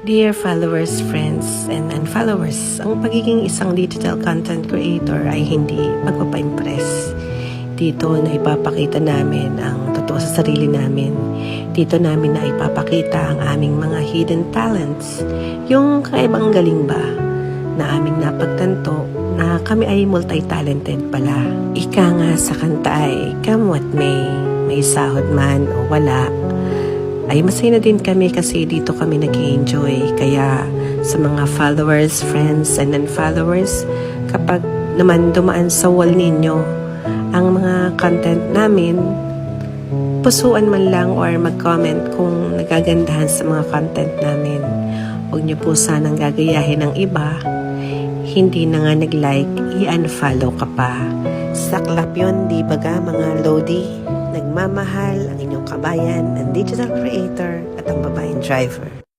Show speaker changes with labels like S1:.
S1: Dear followers, friends, and unfollowers, ang pagiging isang digital content creator ay hindi pagpapa-impress. Dito na ipapakita namin ang totoo sa sarili namin. Dito namin na ipapakita ang aming mga hidden talents. Yung kakaibang galing ba na aming napagtanto na kami ay multi-talented pala. Ika nga sa kanta ay, come what may sahod man o wala, ay masaya na din kami kasi dito kami nag-enjoy. Kaya sa mga followers, friends, and unfollowers, kapag naman dumaan sa wall ninyo ang mga content namin, pusuan man lang or mag-comment kung nagagandahan sa mga content namin. Huwag niyo po sanang gagayahin ng iba. Hindi na nga nag-like, i-unfollow ka pa. Saklap yun, di ba ga mga Lodi? Nagmamahal ang inyong kabayan, ang digital creator at ang babaeng driver.